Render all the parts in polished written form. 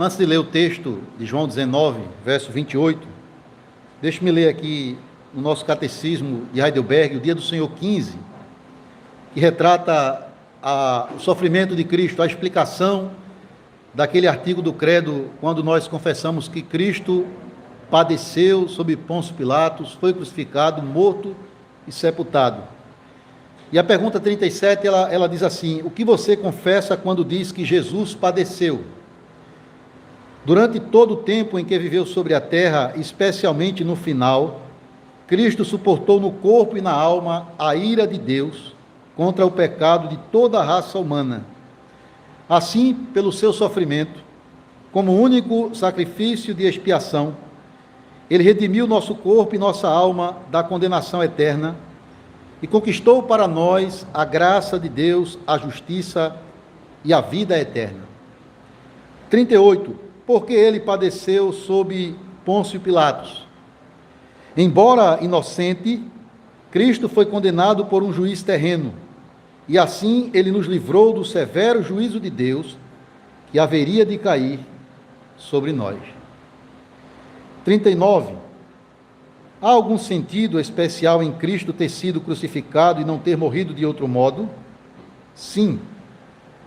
Antes de ler o texto de João 19, verso 28, deixe-me ler aqui no nosso catecismo de Heidelberg, o Dia do Senhor 15, que retrata o sofrimento de Cristo, a explicação daquele artigo do credo, quando nós confessamos que Cristo padeceu sob Pôncio Pilatos, foi crucificado, morto e sepultado. E a pergunta 37, ela diz assim: o que você confessa quando diz que Jesus padeceu? Durante todo o tempo em que viveu sobre a terra, especialmente no final, Cristo suportou no corpo e na alma a ira de Deus contra o pecado de toda a raça humana. Assim, pelo seu sofrimento, como único sacrifício de expiação, ele redimiu nosso corpo e nossa alma da condenação eterna e conquistou para nós a graça de Deus, a justiça e a vida eterna. 38. Porque ele padeceu sob Pôncio Pilatos. Embora inocente, Cristo foi condenado por um juiz terreno, e assim ele nos livrou do severo juízo de Deus que haveria de cair sobre nós. 39. Há algum sentido especial em Cristo ter sido crucificado e não ter morrido de outro modo? Sim.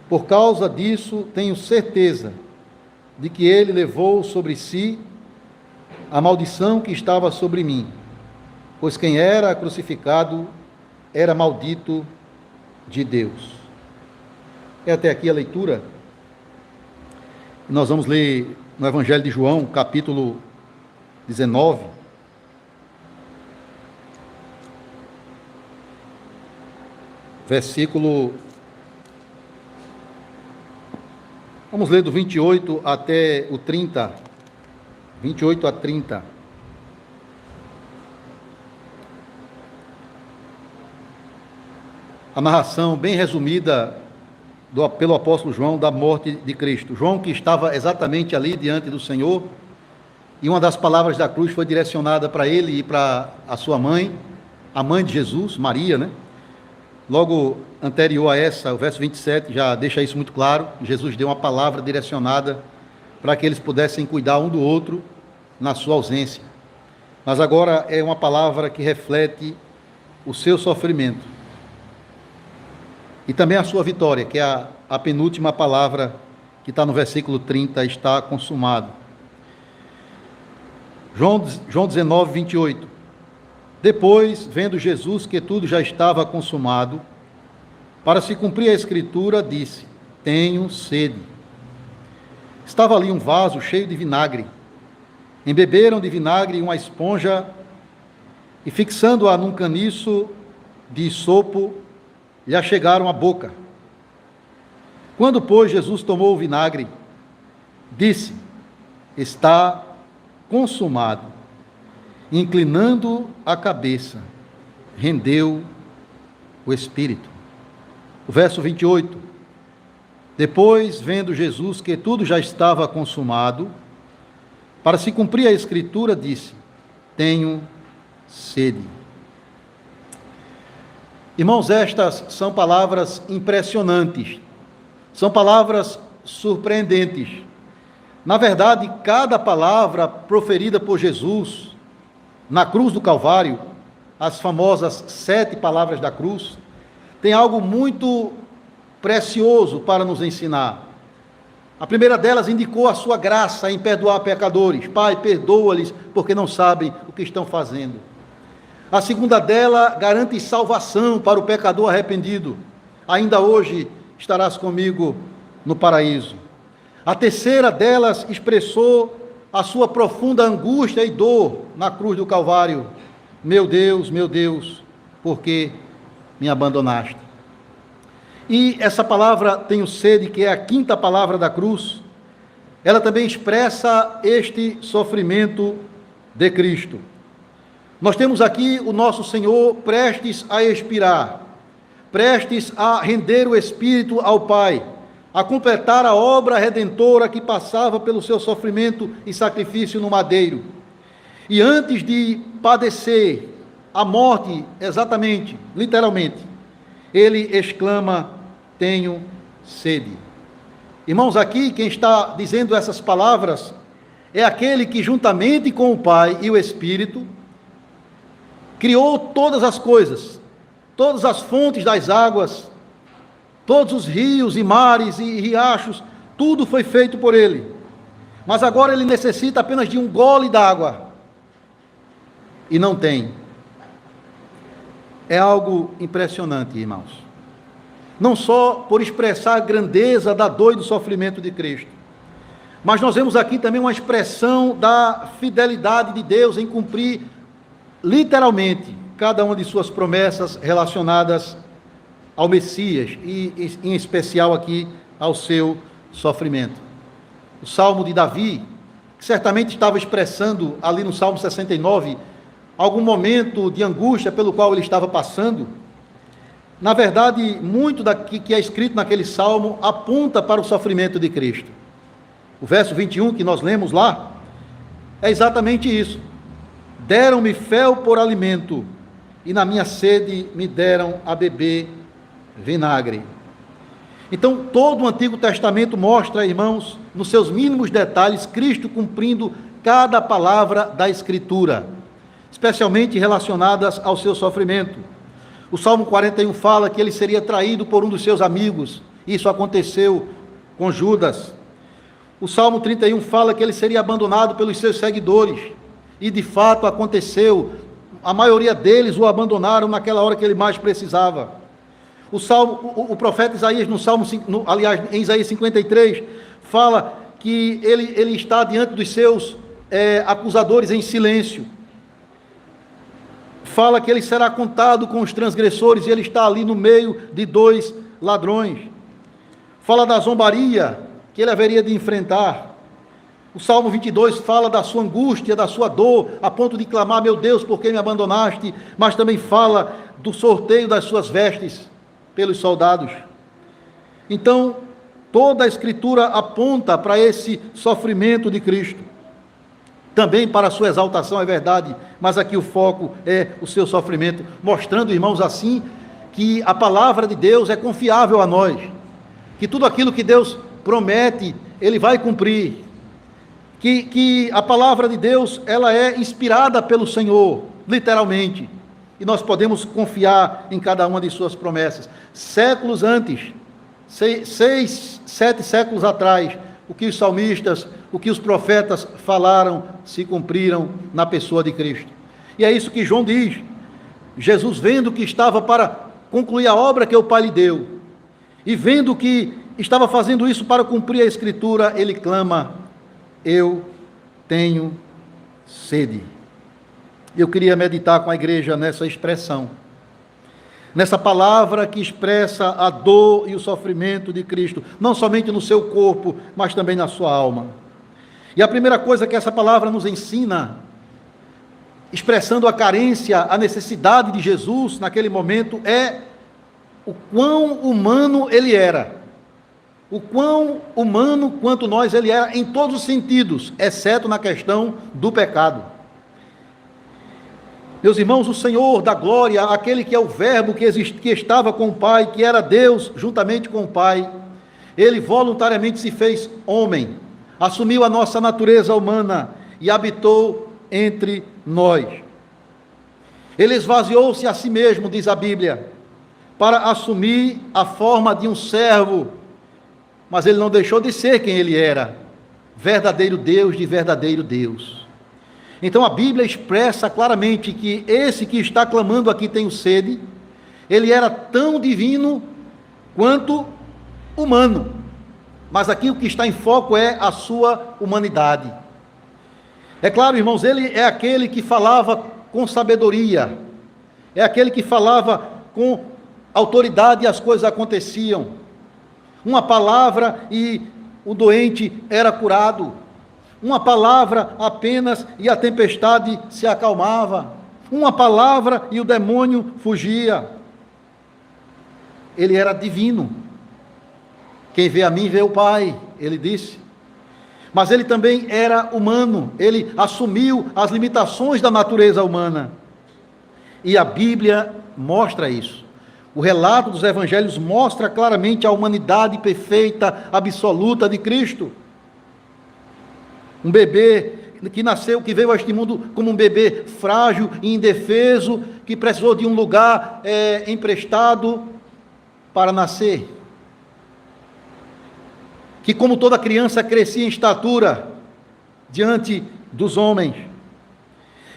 Por causa disso, tenho certeza de que ele levou sobre si a maldição que estava sobre mim, pois quem era crucificado era maldito de Deus. É até aqui a leitura. Nós vamos ler no Evangelho de João, capítulo 19. Versículo... Vamos ler do 28 até o 30. 28 a 30. A narração bem resumida pelo apóstolo João da morte de Cristo. João, que estava exatamente ali diante do Senhor, e uma das palavras da cruz foi direcionada para ele e para a sua mãe, a mãe de Jesus, Maria, né? Logo anterior a essa, o verso 27 já deixa isso muito claro. Jesus deu uma palavra direcionada para que eles pudessem cuidar um do outro na sua ausência. Mas agora é uma palavra que reflete o seu sofrimento e também a sua vitória, que é a penúltima palavra que está no versículo 30, está consumado. João 19, 28. Depois, vendo Jesus que tudo já estava consumado, para se cumprir a Escritura, disse: tenho sede. Estava ali um vaso cheio de vinagre. Embeberam de vinagre uma esponja e, fixando-a num caniço de isopo, lhe achegaram à boca. Quando, pois, Jesus tomou o vinagre, disse: está consumado. Inclinando a cabeça, rendeu o espírito. O verso 28. Depois, vendo Jesus que tudo já estava consumado, para se cumprir a Escritura, disse: tenho sede. Irmãos, estas são palavras impressionantes, são palavras surpreendentes. Na verdade, cada palavra proferida por Jesus na cruz do Calvário, as famosas 7 palavras da cruz, tem algo muito precioso para nos ensinar. A primeira delas indicou a sua graça em perdoar pecadores. Pai, perdoa-lhes, porque não sabem o que estão fazendo. A segunda dela garante salvação para o pecador arrependido. Ainda hoje estarás comigo no paraíso. A terceira delas expressou a sua profunda angústia e dor na cruz do Calvário. Meu Deus, por que me abandonaste? E essa palavra, tenho sede, que é a quinta palavra da cruz, ela também expressa este sofrimento de Cristo. Nós temos aqui o nosso Senhor prestes a expirar, prestes a render o Espírito ao Pai, a completar a obra redentora que passava pelo seu sofrimento e sacrifício no madeiro. E antes de padecer a morte, exatamente, literalmente, ele exclama: tenho sede. Irmãos, aqui quem está dizendo essas palavras é aquele que, juntamente com o Pai e o Espírito, criou todas as coisas, todas as fontes das águas, todos os rios e mares e riachos, tudo foi feito por ele. Mas agora ele necessita apenas de um gole d'água e não tem. É algo impressionante, irmãos. Não só por expressar a grandeza da dor e do sofrimento de Cristo, mas nós vemos aqui também uma expressão da fidelidade de Deus em cumprir literalmente cada uma de suas promessas relacionadas ao Messias e em especial aqui ao seu sofrimento. O Salmo de Davi, que certamente estava expressando ali no Salmo 69 algum momento de angústia pelo qual ele estava passando, na verdade, muito que é escrito naquele salmo aponta para o sofrimento de Cristo. O verso 21 que nós lemos lá é exatamente isso. Deram-me fel por alimento, e na minha sede me deram a beber vinagre. Então, todo o Antigo Testamento mostra, irmãos, nos seus mínimos detalhes, Cristo cumprindo cada palavra da Escritura, especialmente relacionadas ao seu sofrimento. O Salmo 41 fala que ele seria traído por um dos seus amigos. Isso aconteceu com Judas. O Salmo 31 fala que ele seria abandonado pelos seus seguidores. E de fato aconteceu. A maioria deles o abandonaram naquela hora que ele mais precisava. O profeta Isaías, em Isaías 53, fala que ele está diante dos seus acusadores em silêncio. Fala que ele será contado com os transgressores e ele está ali no meio de dois ladrões. Fala da zombaria que ele haveria de enfrentar. O Salmo 22 fala da sua angústia, da sua dor, a ponto de clamar: meu Deus, por que me abandonaste? Mas também fala do sorteio das suas vestes pelos soldados. Então, toda a Escritura aponta para esse sofrimento de Cristo. Também para a sua exaltação, é verdade, mas aqui o foco é o seu sofrimento, mostrando, irmãos, assim, que a palavra de Deus é confiável a nós, que tudo aquilo que Deus promete, Ele vai cumprir, que a palavra de Deus, ela é inspirada pelo Senhor, literalmente, e nós podemos confiar em cada uma de suas promessas. Séculos antes, 7 séculos atrás, o que os salmistas, o que os profetas falaram, se cumpriram na pessoa de Cristo. E é isso que João diz. Jesus, vendo que estava para concluir a obra que o Pai lhe deu, e vendo que estava fazendo isso para cumprir a Escritura, ele clama: eu tenho sede. Eu queria meditar com a igreja nessa expressão, nessa palavra que expressa a dor e o sofrimento de Cristo, não somente no seu corpo, mas também na sua alma. E a primeira coisa que essa palavra nos ensina, expressando a carência, a necessidade de Jesus naquele momento, é o quão humano ele era. O quão humano quanto nós ele era em todos os sentidos, exceto na questão do pecado. Meus irmãos, o Senhor da glória, aquele que é o verbo que estava com o Pai, que era Deus juntamente com o Pai, ele voluntariamente se fez homem, assumiu a nossa natureza humana e habitou entre nós. Ele esvaziou-se a si mesmo, diz a Bíblia, para assumir a forma de um servo, mas ele não deixou de ser quem ele era, verdadeiro Deus de verdadeiro Deus. Então a Bíblia expressa claramente que esse que está clamando aqui tenho sede, ele era tão divino quanto humano, mas aqui o que está em foco é a sua humanidade. É claro, irmãos, ele é aquele que falava com sabedoria, é aquele que falava com autoridade e as coisas aconteciam. Uma palavra e o doente era curado. Uma palavra apenas e a tempestade se acalmava. Uma palavra e o demônio fugia. Ele era divino. Quem vê a mim vê o Pai, ele disse. Mas ele também era humano. Ele assumiu as limitações da natureza humana. E a Bíblia mostra isso. O relato dos evangelhos mostra claramente a humanidade perfeita, absoluta de Cristo. Um bebê que nasceu, que veio a este mundo como um bebê frágil e indefeso, que precisou de um lugar emprestado para nascer. Que, como toda criança, crescia em estatura diante dos homens.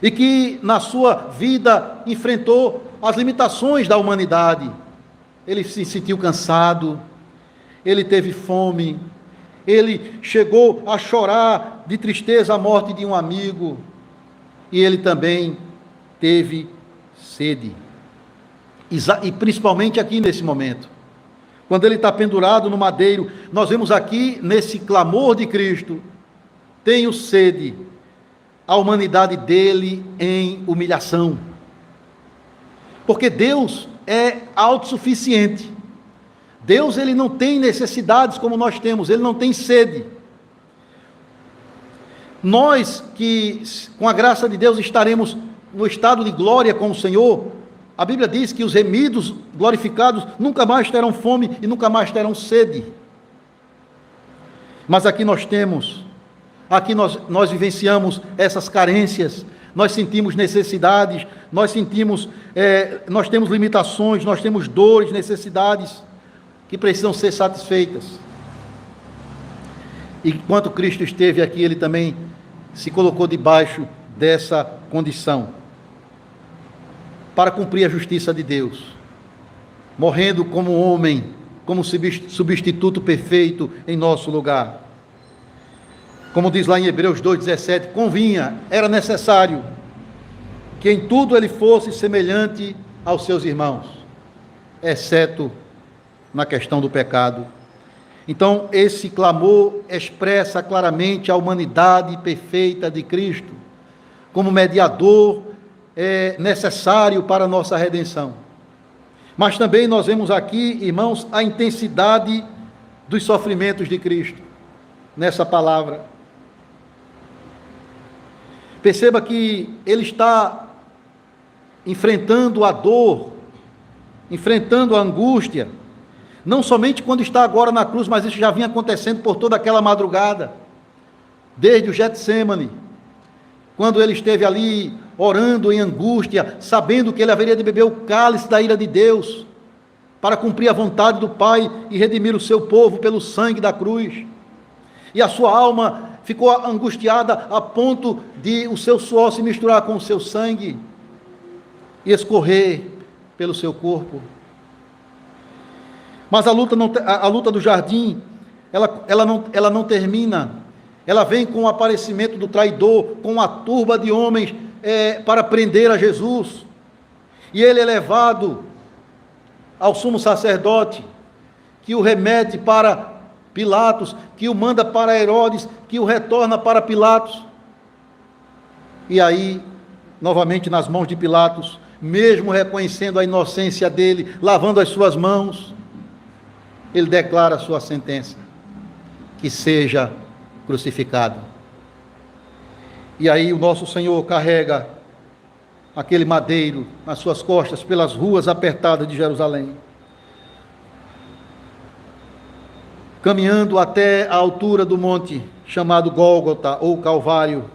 E que, na sua vida, enfrentou as limitações da humanidade. Ele se sentiu cansado, ele teve fome, ele chegou a chorar de tristeza a morte de um amigo, e ele também teve sede. E principalmente aqui nesse momento, quando ele está pendurado no madeiro, nós vemos aqui nesse clamor de Cristo: tenho sede, a humanidade dele em humilhação. Porque Deus é autossuficiente. Deus, ele não tem necessidades como nós temos, ele não tem sede. Nós que, com a graça de Deus, estaremos no estado de glória com o Senhor, a Bíblia diz que os remidos, glorificados, nunca mais terão fome e nunca mais terão sede. Mas aqui nós temos, aqui nós vivenciamos essas carências, nós sentimos necessidades, nós temos limitações, nós temos dores, necessidades que precisam ser satisfeitas. E enquanto Cristo esteve aqui, ele também se colocou debaixo dessa condição, para cumprir a justiça de Deus, morrendo como homem, como substituto perfeito em nosso lugar. Como diz lá em Hebreus 2,17, convinha, era necessário, que em tudo ele fosse semelhante aos seus irmãos, exceto na questão do pecado. Então, esse clamor expressa claramente a humanidade perfeita de Cristo, como mediador necessário para a nossa redenção. Mas também nós vemos aqui, irmãos, a intensidade dos sofrimentos de Cristo, nessa palavra. Perceba que ele está enfrentando a dor, enfrentando a angústia, não somente quando está agora na cruz, mas isso já vinha acontecendo por toda aquela madrugada, desde o Getsêmani, quando ele esteve ali orando em angústia, sabendo que ele haveria de beber o cálice da ira de Deus, para cumprir a vontade do Pai e redimir o seu povo pelo sangue da cruz. E a sua alma ficou angustiada a ponto de o seu suor se misturar com o seu sangue e escorrer pelo seu corpo. Mas a luta do jardim, ela não termina. Ela vem com o aparecimento do traidor, com uma turba de homens para prender a Jesus. E ele é levado ao sumo sacerdote, que o remete para Pilatos, que o manda para Herodes, que o retorna para Pilatos. E aí, novamente nas mãos de Pilatos, mesmo reconhecendo a inocência dele, lavando as suas mãos, ele declara a sua sentença, que seja crucificado. E aí o nosso Senhor carrega aquele madeiro nas suas costas pelas ruas apertadas de Jerusalém, caminhando até a altura do monte chamado Gólgota ou Calvário,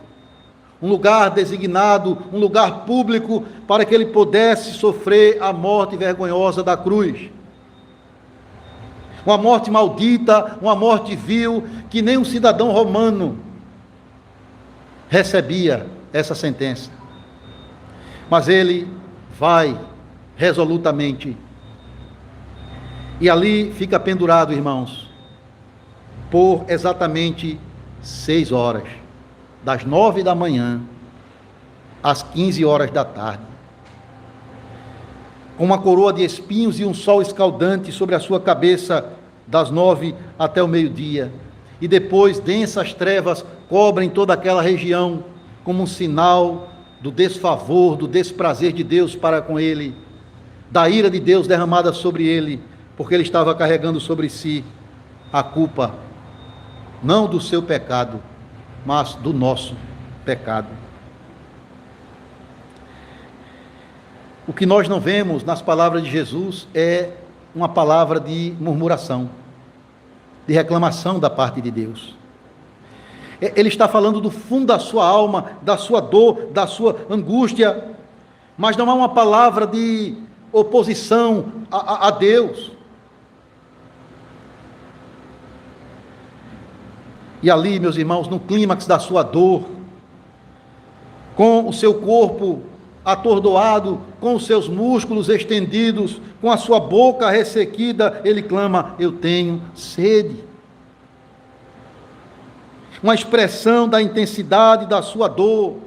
um lugar designado, um lugar público para que ele pudesse sofrer a morte vergonhosa da cruz. Uma morte maldita, uma morte vil, que nem um cidadão romano recebia essa sentença. Mas ele vai resolutamente. E ali fica pendurado, irmãos, por exatamente 6 horas, das 9 da manhã às 15 horas da tarde, com uma coroa de espinhos e um sol escaldante sobre a sua cabeça, das 9 até o meio-dia, e depois densas trevas cobrem toda aquela região, como um sinal do desfavor, do desprazer de Deus para com ele, da ira de Deus derramada sobre ele, porque ele estava carregando sobre si a culpa, não do seu pecado, mas do nosso pecado. O que nós não vemos nas palavras de Jesus é uma palavra de murmuração, de reclamação da parte de Deus. Ele está falando do fundo da sua alma, da sua dor, da sua angústia, mas não há uma palavra de oposição a Deus. E ali, meus irmãos, no clímax da sua dor, com o seu corpo atordoado, com os seus músculos estendidos, com a sua boca ressequida, ele clama: eu tenho sede. Uma expressão da intensidade da sua dor,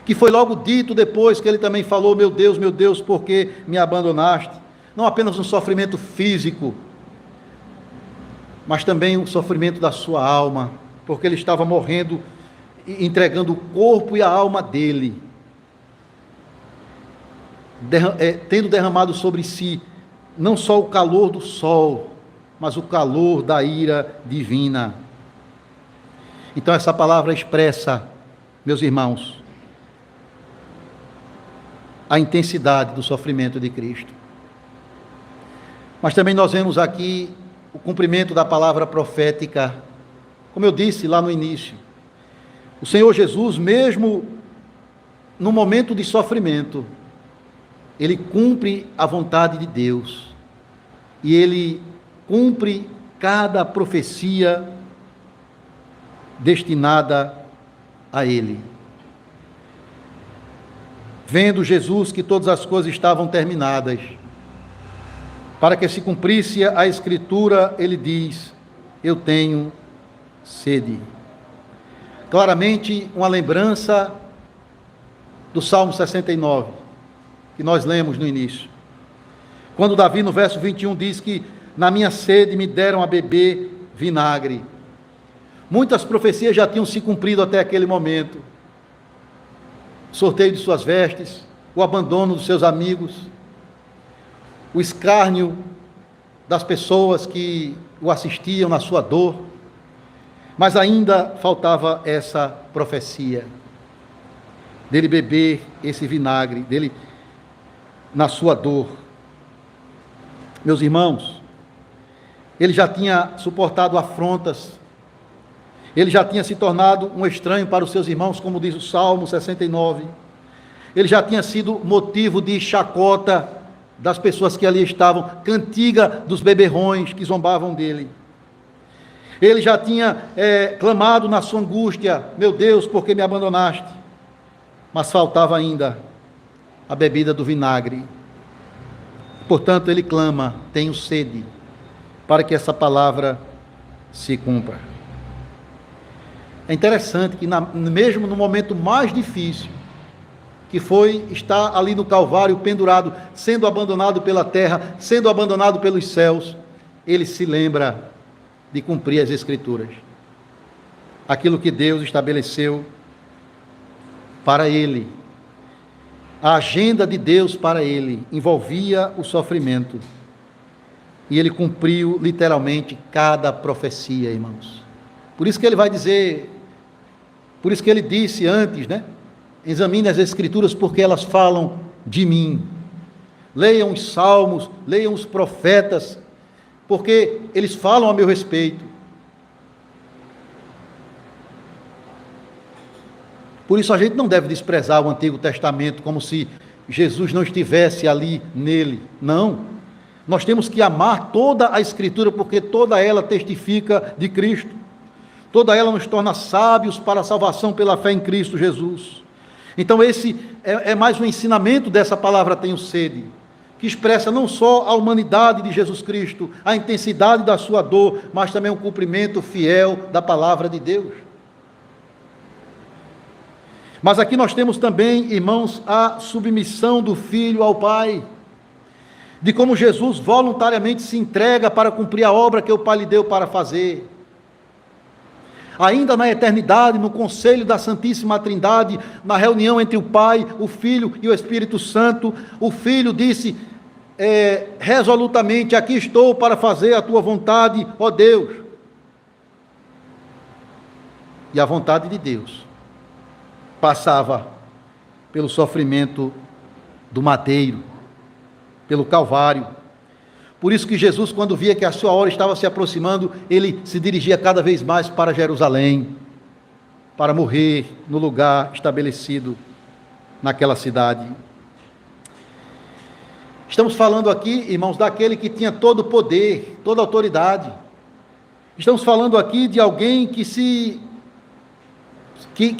que foi logo dito depois que ele também falou: meu Deus, por que me abandonaste? Não apenas um sofrimento físico, mas também um sofrimento da sua alma, porque ele estava morrendo, entregando o corpo e a alma dele, tendo derramado sobre si não só o calor do sol, mas o calor da ira divina. Então essa palavra expressa, meus irmãos, a intensidade do sofrimento de Cristo. Mas também nós vemos aqui o cumprimento da palavra profética, como eu disse lá no início. O Senhor Jesus, mesmo no momento de sofrimento, ele cumpre a vontade de Deus, e ele cumpre cada profecia destinada a ele. Vendo Jesus que todas as coisas estavam terminadas, para que se cumprisse a Escritura, ele diz: eu tenho sede. Claramente uma lembrança do Salmo 69, que nós lemos no início. Quando Davi, no verso 21, diz que na minha sede me deram a beber vinagre. Muitas profecias já tinham se cumprido até aquele momento. O sorteio de suas vestes, o abandono dos seus amigos, o escárnio das pessoas que o assistiam na sua dor. Mas ainda faltava essa profecia dele beber esse vinagre, dele na sua dor. Meus irmãos, ele já tinha suportado afrontas, ele já tinha se tornado um estranho para os seus irmãos, como diz o Salmo 69, ele já tinha sido motivo de chacota das pessoas que ali estavam, cantiga dos beberrões que zombavam dele. Ele já tinha clamado na sua angústia: meu Deus, por que me abandonaste? Mas faltava ainda a bebida do vinagre. Portanto, ele clama: tenho sede, para que essa palavra se cumpra. É interessante que mesmo no momento mais difícil, que foi estar ali no Calvário pendurado, sendo abandonado pela terra, sendo abandonado pelos céus, ele se lembra de cumprir as Escrituras, aquilo que Deus estabeleceu para ele. A agenda de Deus para ele envolvia o sofrimento, e ele cumpriu literalmente cada profecia, irmãos. Por isso que ele vai dizer, por isso que ele disse antes, examine as Escrituras, porque elas falam de mim. Leiam os salmos, leiam os profetas, porque eles falam a meu respeito. Por isso a gente não deve desprezar o Antigo Testamento como se Jesus não estivesse ali nele. Não. Nós temos que amar toda a Escritura, porque toda ela testifica de Cristo. Toda ela nos torna sábios para a salvação pela fé em Cristo Jesus. Então esse é mais um ensinamento dessa palavra tenho sede, que expressa não só a humanidade de Jesus Cristo, a intensidade da sua dor, mas também o cumprimento fiel da palavra de Deus. Mas aqui nós temos também, irmãos, a submissão do Filho ao Pai, de como Jesus voluntariamente se entrega para cumprir a obra que o Pai lhe deu para fazer. Ainda na eternidade, no conselho da Santíssima Trindade, na reunião entre o Pai, o Filho e o Espírito Santo, o Filho disse resolutamente: aqui estou para fazer a tua vontade, ó Deus. E a vontade de Deus passava pelo sofrimento do madeiro, pelo Calvário. Por isso que Jesus, quando via que a sua hora estava se aproximando, ele se dirigia cada vez mais para Jerusalém, para morrer no lugar estabelecido naquela cidade. Estamos falando aqui, irmãos, daquele que tinha todo o poder, toda a autoridade. Estamos falando aqui de alguém que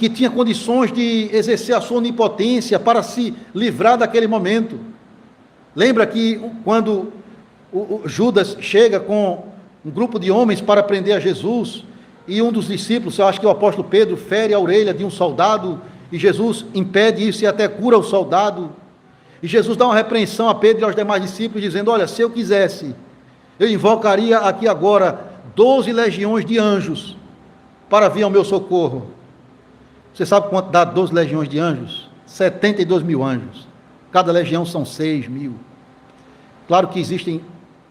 tinha condições de exercer a sua onipotência para se livrar daquele momento. Lembra que quando o Judas chega com um grupo de homens para prender a Jesus, e um dos discípulos, eu acho que é o apóstolo Pedro, fere a orelha de um soldado, e Jesus impede isso e até cura o soldado. E Jesus dá uma repreensão a Pedro e aos demais discípulos, dizendo: olha, se eu quisesse, eu invocaria aqui agora 12 legiões de anjos para vir ao meu socorro. Você sabe quanto dá 12 legiões de anjos? 72 mil anjos. Cada legião são 6 mil. Claro que existem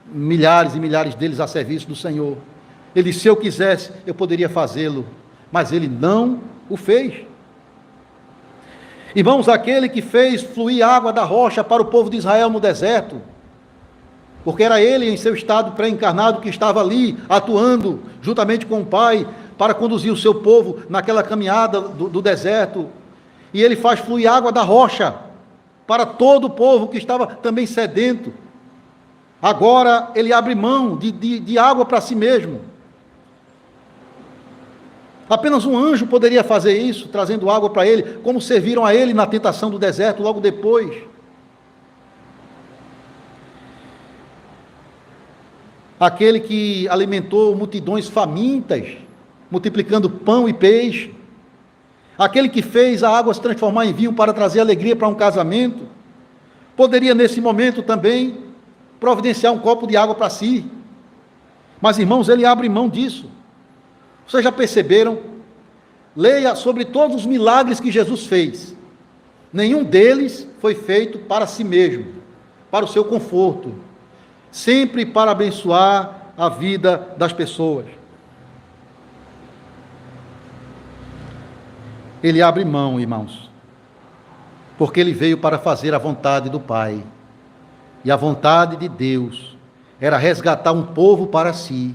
milhares e milhares deles a serviço do Senhor. Ele disse: se eu quisesse, eu poderia fazê-lo, mas ele não o fez. Irmãos, aquele que fez fluir água da rocha para o povo de Israel no deserto, porque era ele em seu estado pré-encarnado que estava ali, atuando juntamente com o Pai, para conduzir o seu povo naquela caminhada do deserto, e ele faz fluir água da rocha para todo o povo que estava também sedento. Agora ele abre mão de água para si mesmo. Apenas um anjo poderia fazer isso, trazendo água para ele, como serviram a ele na tentação do deserto logo depois. Aquele que alimentou multidões famintas, multiplicando pão e peixe. Aquele que fez a água se transformar em vinho para trazer alegria para um casamento, poderia nesse momento também providenciar um copo de água para si. Mas, irmãos, ele abre mão disso. Vocês já perceberam? Leia sobre todos os milagres que Jesus fez. Nenhum deles foi feito para si mesmo, para o seu conforto, sempre para abençoar a vida das pessoas. Ele abre mão, irmãos, porque ele veio para fazer a vontade do Pai. E a vontade de Deus era resgatar um povo para si.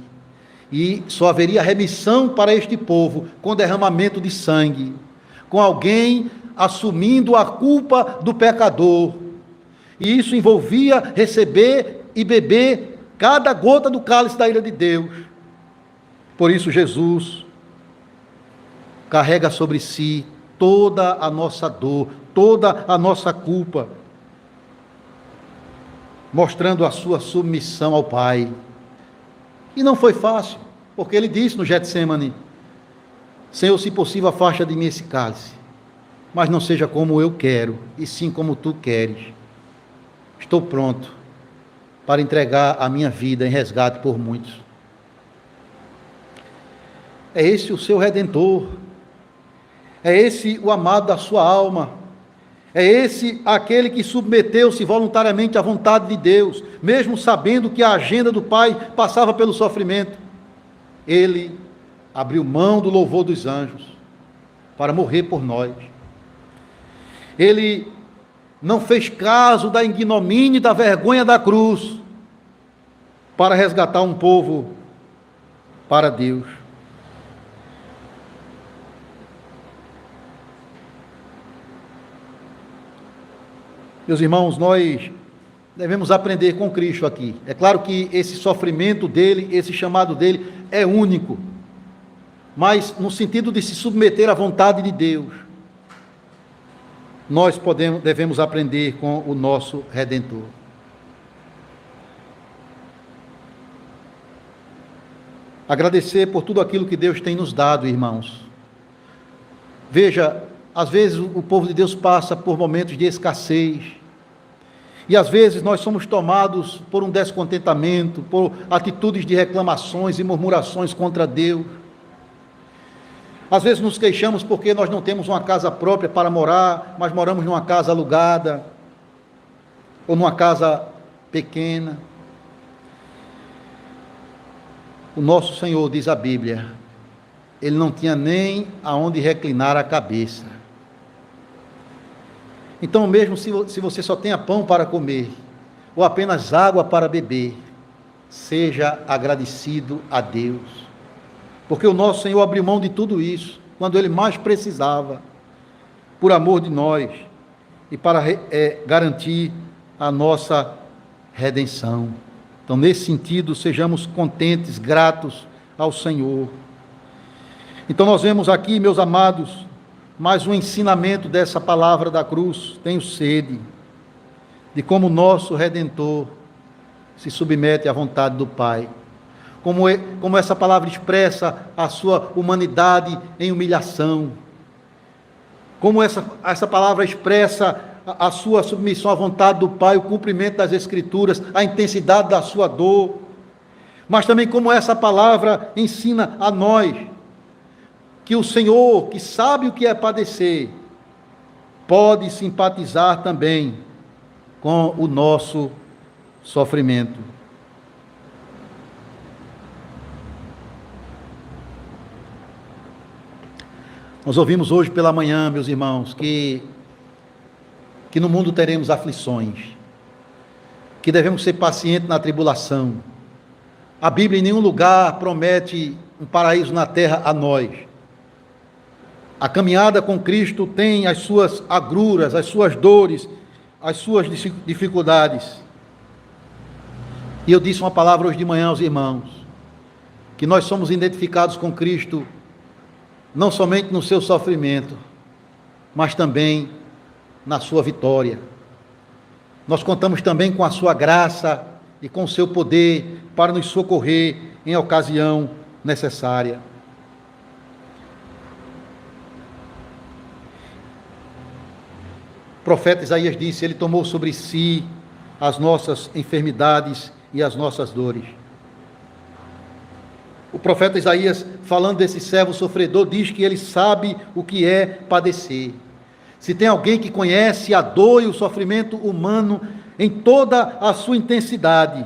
E só haveria remissão para este povo com derramamento de sangue, com alguém assumindo a culpa do pecador. E isso envolvia receber e beber cada gota do cálice da ira de Deus. Por isso Jesus carrega sobre si toda a nossa dor, toda a nossa culpa, mostrando a sua submissão ao Pai. E não foi fácil, porque ele disse no Getsêmani: Senhor, se possível, afasta de mim esse cálice, mas não seja como eu quero, e sim como tu queres. Estou pronto para entregar a minha vida em resgate por muitos. É esse o seu Redentor, é esse o amado da sua alma, é esse aquele que submeteu-se voluntariamente à vontade de Deus, mesmo sabendo que a agenda do Pai passava pelo sofrimento. Ele abriu mão do louvor dos anjos para morrer por nós. Ele não fez caso da ignomínia e da vergonha da cruz para resgatar um povo para Deus. Meus irmãos, nós devemos aprender com Cristo aqui. É claro que esse sofrimento dele, esse chamado dele é único, mas no sentido de se submeter à vontade de Deus, nós devemos aprender com o nosso Redentor. Agradecer por tudo aquilo que Deus tem nos dado, irmãos. Veja, às vezes o povo de Deus passa por momentos de escassez, e às vezes nós somos tomados por um descontentamento, por atitudes de reclamações e murmurações contra Deus. Às vezes nos queixamos porque nós não temos uma casa própria para morar, mas moramos numa casa alugada, ou numa casa pequena. O nosso Senhor, diz a Bíblia, ele não tinha nem aonde reclinar a cabeça. Então, mesmo se você só tenha pão para comer, ou apenas água para beber, seja agradecido a Deus, porque o nosso Senhor abriu mão de tudo isso, quando Ele mais precisava, por amor de nós, e para garantir a nossa redenção. Então, nesse sentido, sejamos contentes, gratos ao Senhor. Então, nós vemos aqui, meus amados, mais um ensinamento dessa palavra da cruz. Tenho sede de como o nosso Redentor se submete à vontade do Pai. Como essa palavra expressa a sua humanidade em humilhação. Como essa palavra expressa a sua submissão à vontade do Pai, o cumprimento das Escrituras, a intensidade da sua dor. Mas também como essa palavra ensina a nós que o Senhor, que sabe o que é padecer, pode simpatizar também com o nosso sofrimento. Nós ouvimos hoje pela manhã, meus irmãos, que no mundo teremos aflições, que devemos ser pacientes na tribulação. A Bíblia em nenhum lugar promete um paraíso na terra a nós. A caminhada com Cristo tem as suas agruras, as suas dores, as suas dificuldades. E eu disse uma palavra hoje de manhã aos irmãos, que nós somos identificados com Cristo, não somente no seu sofrimento, mas também na sua vitória. Nós contamos também com a sua graça e com o seu poder para nos socorrer em ocasião necessária. O profeta Isaías disse: Ele tomou sobre si as nossas enfermidades e as nossas dores. O profeta Isaías, falando desse servo sofredor, diz que ele sabe o que é padecer. Se tem alguém que conhece a dor e o sofrimento humano em toda a sua intensidade,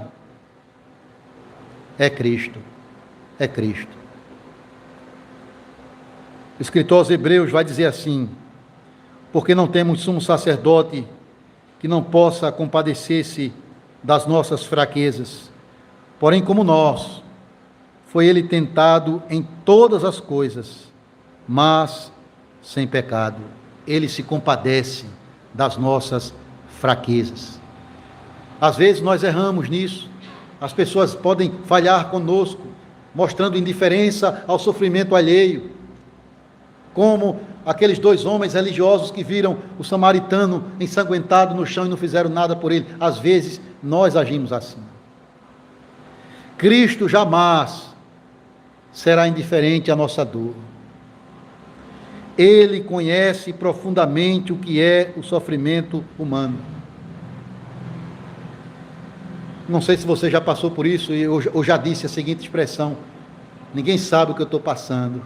é Cristo. É Cristo. O escritor aos Hebreus vai dizer assim: porque não temos sumo sacerdote que não possa compadecer-se das nossas fraquezas, porém como nós, foi ele tentado em todas as coisas, mas sem pecado. Ele se compadece das nossas fraquezas. Às vezes nós erramos nisso, as pessoas podem falhar conosco, mostrando indiferença ao sofrimento alheio, como aqueles 2 homens religiosos que viram o samaritano ensanguentado no chão e não fizeram nada por ele. Às vezes nós agimos assim. Cristo jamais será indiferente à nossa dor. Ele conhece profundamente o que é o sofrimento humano. Não sei se você já passou por isso, e eu já disse a seguinte expressão: ninguém sabe o que eu estou passando.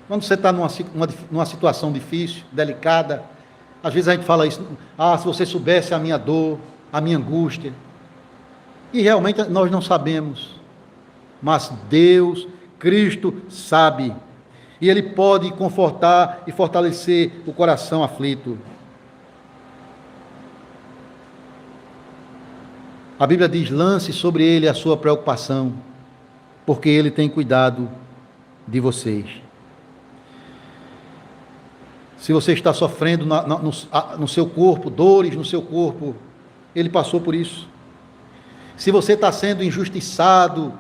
Quando você está numa situação difícil, delicada, às vezes a gente fala isso: se você soubesse a minha dor, a minha angústia. E realmente nós não sabemos, mas Deus, Cristo sabe, e Ele pode confortar e fortalecer o coração aflito. A Bíblia diz: lance sobre Ele a sua preocupação, porque Ele tem cuidado de vocês. Se você está sofrendo no seu corpo, dores no seu corpo, Ele passou por isso. Se você está sendo injustiçado,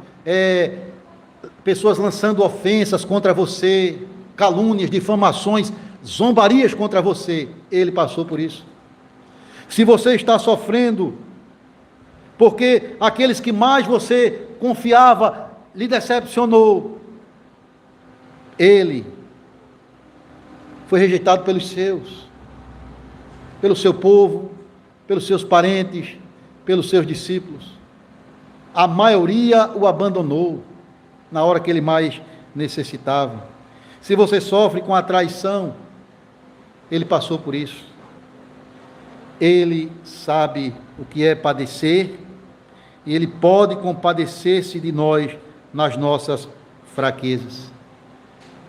pessoas lançando ofensas contra você, calúnias, difamações, zombarias contra você, Ele passou por isso. Se você está sofrendo porque aqueles que mais você confiava lhe decepcionou, Ele foi rejeitado pelos seus, pelo seu povo, pelos seus parentes, pelos seus discípulos. A maioria o abandonou na hora que ele mais necessitava. Se você sofre com a traição, Ele passou por isso. Ele sabe o que é padecer e Ele pode compadecer-se de nós nas nossas fraquezas.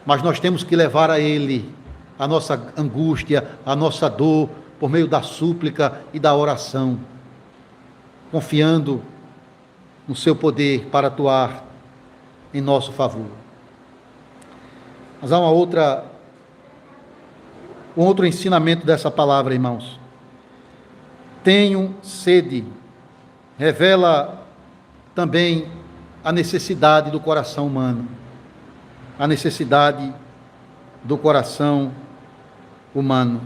Mas nós temos que levar a Ele a nossa angústia, a nossa dor, por meio da súplica e da oração, confiando no seu poder para atuar em nosso favor. Mas há um outro ensinamento dessa palavra, irmãos. Tenho sede, revela também a necessidade do coração humano, a necessidade do coração humano.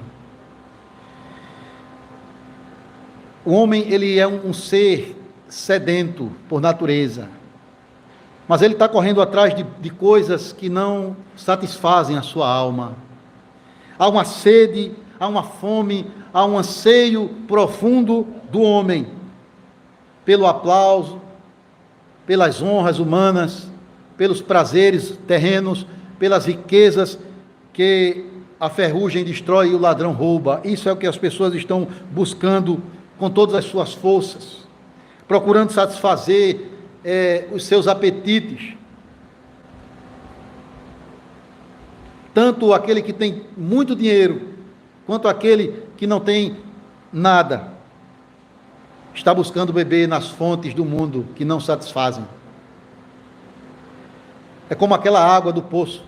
O homem, ele é um ser sedento por natureza, mas ele está correndo atrás de coisas que não satisfazem a sua alma. Há uma sede, há uma fome, há um anseio profundo do homem pelo aplauso, pelas honras humanas, pelos prazeres terrenos, pelas riquezas que a ferrugem destrói e o ladrão rouba. Isso é o que as pessoas estão buscando com todas as suas forças, procurando satisfazer os seus apetites. Tanto aquele que tem muito dinheiro, quanto aquele que não tem nada, está buscando beber nas fontes do mundo que não satisfazem. É como aquela água do poço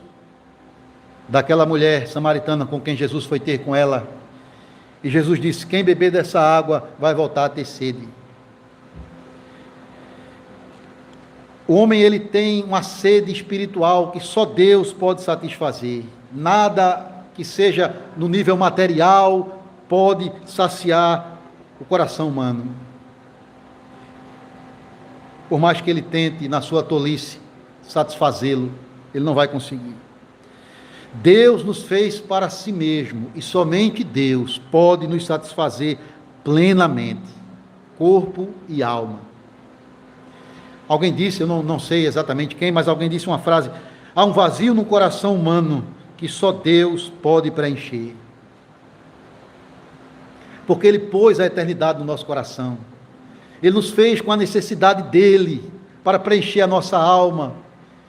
daquela mulher samaritana com quem Jesus foi ter com ela. E Jesus disse: quem beber dessa água vai voltar a ter sede. O homem, ele tem uma sede espiritual que só Deus pode satisfazer. Nada que seja no nível material pode saciar o coração humano. Por mais que ele tente, na sua tolice, satisfazê-lo, ele não vai conseguir. Deus nos fez para si mesmo, e somente Deus pode nos satisfazer plenamente, corpo e alma. Alguém disse, eu não sei exatamente quem, mas alguém disse uma frase: há um vazio no coração humano que só Deus pode preencher. Porque Ele pôs a eternidade no nosso coração. Ele nos fez com a necessidade dEle para preencher a nossa alma.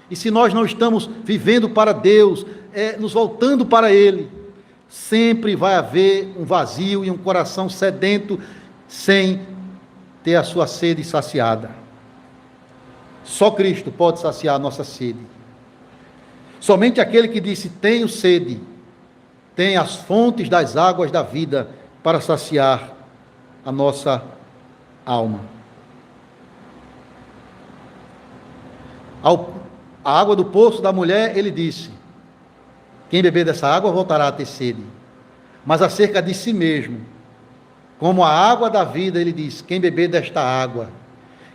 E se nós não estamos vivendo para Deus, nos voltando para Ele, sempre vai haver um vazio e um coração sedento, sem ter a sua sede saciada. Só Cristo pode saciar a nossa sede. Somente aquele que disse: tenho sede, tem as fontes das águas da vida para saciar a nossa alma. A água do poço da mulher, ele disse: quem beber dessa água voltará a ter sede. Mas acerca de si mesmo, como a água da vida, ele diz: quem beber desta água,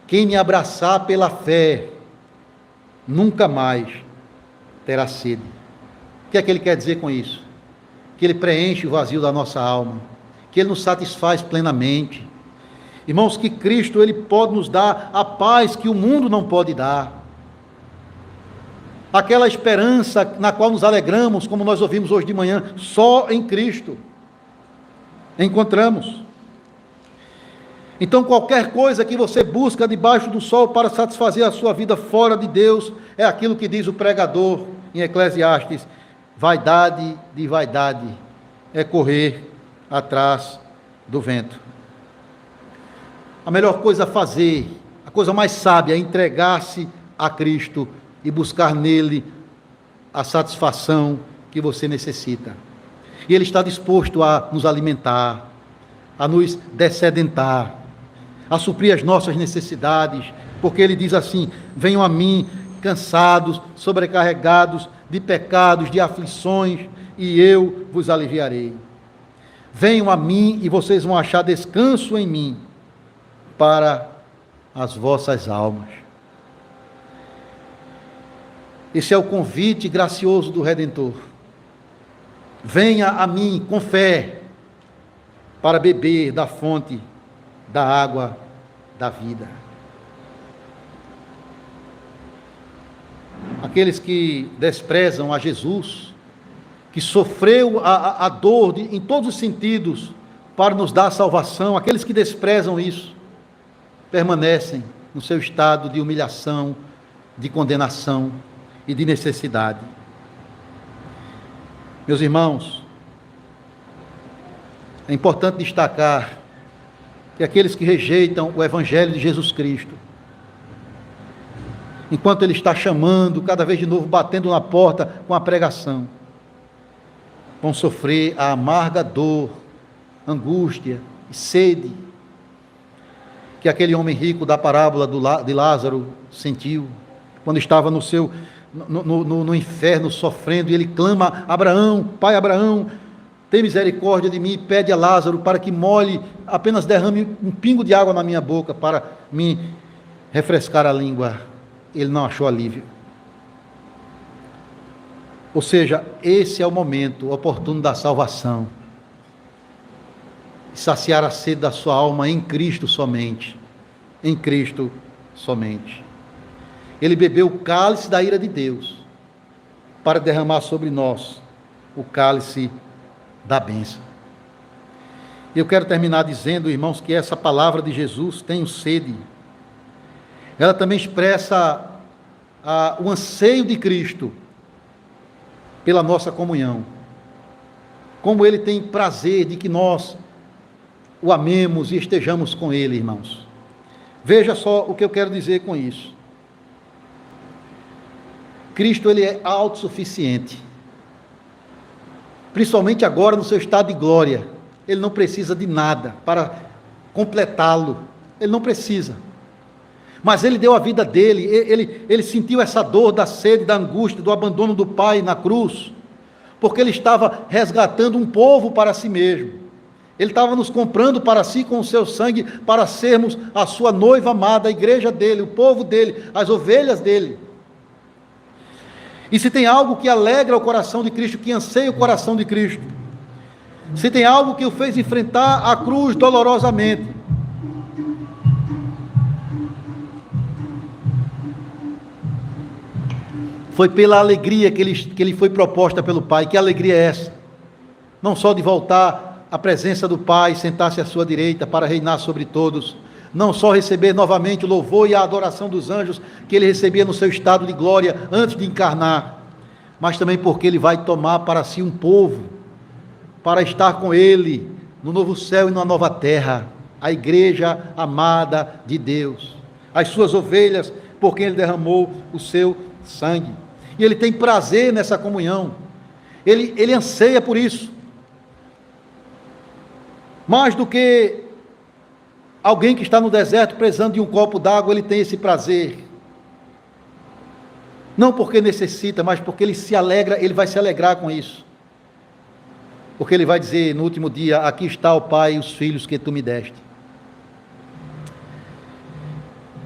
quem me abraçar pela fé, nunca mais terá sede. O que é que ele quer dizer com isso? Que ele preenche o vazio da nossa alma, que ele nos satisfaz plenamente. Irmãos, que Cristo, ele pode nos dar a paz que o mundo não pode dar. Aquela esperança na qual nos alegramos, como nós ouvimos hoje de manhã, só em Cristo encontramos. Então, qualquer coisa que você busca debaixo do sol para satisfazer a sua vida fora de Deus, é aquilo que diz o pregador em Eclesiastes: vaidade de vaidade é correr atrás do vento. A melhor coisa a fazer, a coisa mais sábia, é entregar-se a Cristo e buscar nele a satisfação que você necessita. E Ele está disposto a nos alimentar, a nos dessedentar, a suprir as nossas necessidades, porque Ele diz assim: venham a mim, cansados, sobrecarregados de pecados, de aflições, e eu vos aliviarei. Venham a mim e vocês vão achar descanso em mim para as vossas almas. Esse é o convite gracioso do Redentor. Venha a mim com fé para beber da fonte da água da vida. Aqueles que desprezam a Jesus, que sofreu a dor em todos os sentidos para nos dar salvação, aqueles que desprezam isso, permanecem no seu estado de humilhação, de condenação e de necessidade. Meus irmãos, É importante destacar que aqueles que rejeitam o Evangelho de Jesus Cristo, enquanto Ele está chamando, cada vez de novo, batendo na porta com a pregação, vão sofrer a amarga dor, angústia e sede que aquele homem rico da parábola de Lázaro sentiu, quando estava no inferno sofrendo, e ele clama: Abraão, pai Abraão, tem misericórdia de mim, e pede a Lázaro para que molhe, apenas derrame um pingo de água na minha boca para me refrescar a língua. Ele não achou alívio. Ou seja, esse é o momento oportuno da salvação, saciar a sede da sua alma em Cristo somente, em Cristo somente. Ele bebeu o cálice da ira de Deus, para derramar sobre nós o cálice da bênção. Eu quero terminar dizendo, irmãos, que essa palavra de Jesus, tenho sede, ela também expressa o anseio de Cristo pela nossa comunhão, como Ele tem prazer de que nós o amemos e estejamos com Ele, irmãos. Veja só o que eu quero dizer com isso. Cristo, Ele é autossuficiente, principalmente agora no seu estado de glória. Ele não precisa de nada para completá-lo, Ele não precisa, mas Ele deu a vida dele, ele sentiu essa dor da sede, da angústia, do abandono do Pai na cruz, porque Ele estava resgatando um povo para si mesmo. Ele estava nos comprando para si com o seu sangue, para sermos a sua noiva amada, a igreja dele, o povo dele, as ovelhas dele. E se tem algo que alegra o coração de Cristo, que anseia o coração de Cristo, se tem algo que o fez enfrentar a cruz dolorosamente, foi pela alegria que ele foi proposta pelo Pai. Que alegria é essa? Não só de voltar à presença do Pai, sentar-se à sua direita para reinar sobre todos, não só receber novamente o louvor e a adoração dos anjos que ele recebia no seu estado de glória antes de encarnar, mas também porque ele vai tomar para si um povo, para estar com ele no novo céu e na nova terra, a igreja amada de Deus, as suas ovelhas, por quem ele derramou o seu sangue. E ele tem prazer nessa comunhão, ele anseia por isso, mais do que alguém que está no deserto precisando de um copo d'água. Ele tem esse prazer, não porque necessita, mas porque ele se alegra, ele vai se alegrar com isso, porque ele vai dizer no último dia: aqui está o Pai e os filhos que tu me deste.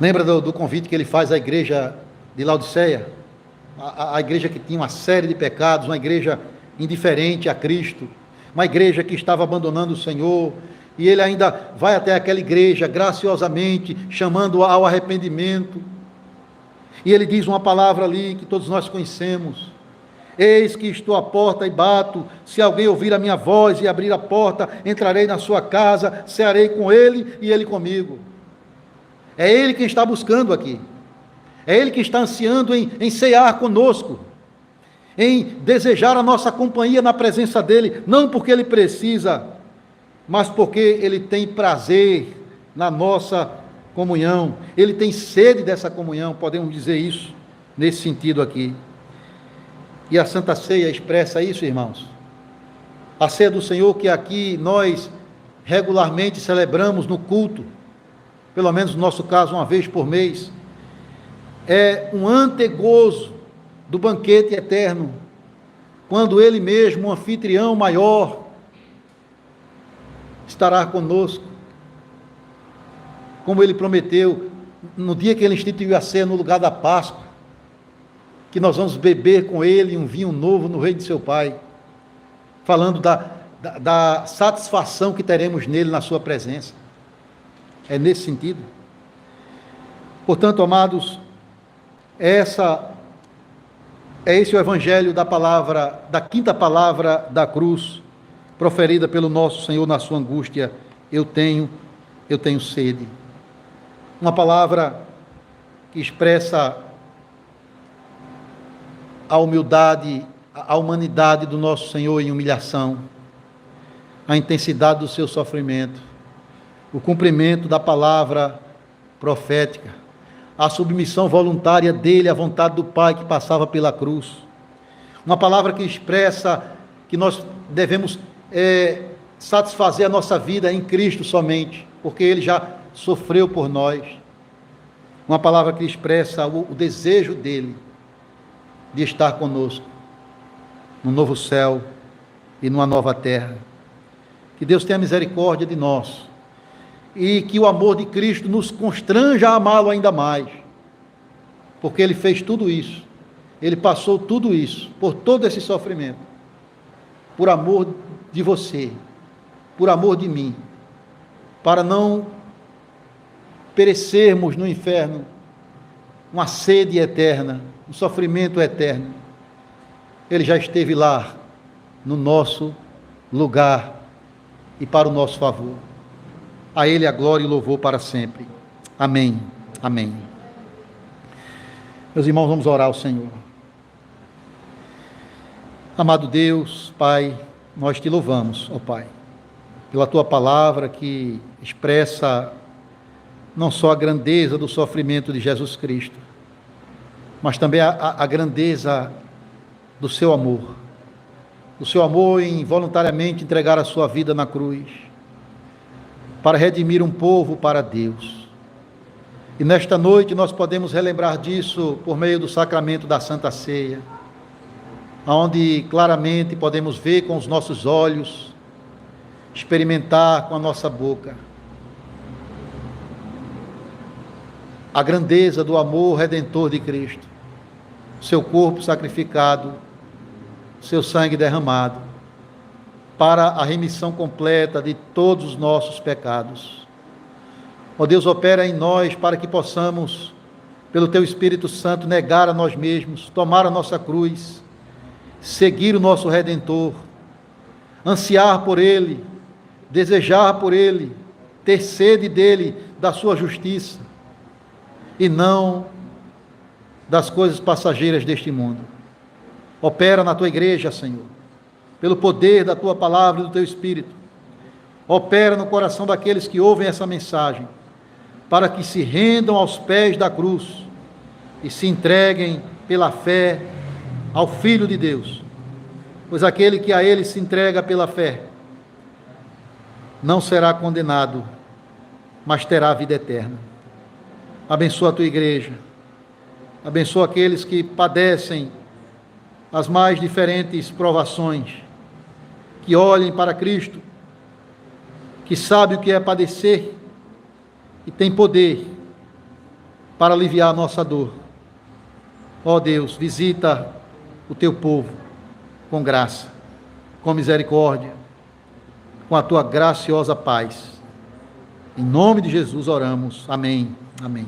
Lembra do convite que ele faz à igreja de Laodiceia? A igreja que tinha uma série de pecados, uma igreja indiferente a Cristo, uma igreja que estava abandonando o Senhor, e ele ainda vai até aquela igreja graciosamente, chamando ao arrependimento, e ele diz uma palavra ali que todos nós conhecemos: eis que estou à porta e bato, se alguém ouvir a minha voz e abrir a porta, entrarei na sua casa, cearei com ele e ele comigo. É ele quem está buscando aqui, é ele que está ansiando em cear conosco, em desejar a nossa companhia na presença dele, não porque ele precisa, mas porque ele tem prazer na nossa comunhão, ele tem sede dessa comunhão, podemos dizer isso nesse sentido aqui. E a Santa Ceia expressa isso, irmãos. A ceia do Senhor, que aqui nós regularmente celebramos no culto, pelo menos no nosso caso uma vez por mês, é um antegozo do banquete eterno, quando ele mesmo, o anfitrião maior, estará conosco, como ele prometeu no dia que ele instituiu a ceia no lugar da Páscoa, que nós vamos beber com ele um vinho novo no reino de seu Pai, falando da satisfação que teremos nele, na sua presença. É nesse sentido. Portanto, amados, esse é o evangelho da quinta palavra da cruz, proferida pelo nosso Senhor na sua angústia: eu tenho sede. Uma palavra que expressa a humildade, a humanidade do nosso Senhor em humilhação, a intensidade do seu sofrimento, o cumprimento da palavra profética, a submissão voluntária dele à vontade do Pai que passava pela cruz. Uma palavra que expressa que nós devemos satisfazer a nossa vida em Cristo somente, porque ele já sofreu por nós. Uma palavra que expressa o desejo dele de estar conosco no novo céu e numa nova terra. Que Deus tenha misericórdia de nós e que o amor de Cristo nos constranja a amá-lo ainda mais, porque ele fez tudo isso, ele passou tudo isso, por todo esse sofrimento, por amor de você, por amor de mim, para não perecermos no inferno, uma sede eterna, um sofrimento eterno. Ele já esteve lá, no nosso lugar e para o nosso favor. A Ele a glória e o louvor para sempre. Amém. Amém. Meus irmãos, vamos orar ao Senhor. Amado Deus, Pai, nós te louvamos, ó Pai, pela Tua palavra que expressa não só a grandeza do sofrimento de Jesus Cristo, mas também a grandeza do Seu amor. O Seu amor em voluntariamente entregar a Sua vida na cruz, para redimir um povo para Deus. E nesta noite nós podemos relembrar disso por meio do sacramento da Santa Ceia, onde claramente podemos ver com os nossos olhos, experimentar com a nossa boca a grandeza do amor redentor de Cristo, seu corpo sacrificado, seu sangue derramado, para a remissão completa de todos os nossos pecados. Ó Deus, opera em nós para que possamos, pelo Teu Espírito Santo, negar a nós mesmos, tomar a nossa cruz, seguir o nosso Redentor, ansiar por Ele, desejar por Ele, ter sede dEle, da Sua justiça, e não das coisas passageiras deste mundo. Opera na Tua igreja, Senhor, pelo poder da Tua palavra e do Teu Espírito. Opera no coração daqueles que ouvem essa mensagem, para que se rendam aos pés da cruz e se entreguem pela fé ao Filho de Deus. Pois aquele que a Ele se entrega pela fé não será condenado, mas terá a vida eterna. Abençoa a Tua igreja, abençoa aqueles que padecem as mais diferentes provações, que olhem para Cristo, que sabe o que é padecer e tem poder para aliviar a nossa dor. Ó Deus, visita o Teu povo com graça, com misericórdia, com a Tua graciosa paz. Em nome de Jesus oramos. Amém. Amém.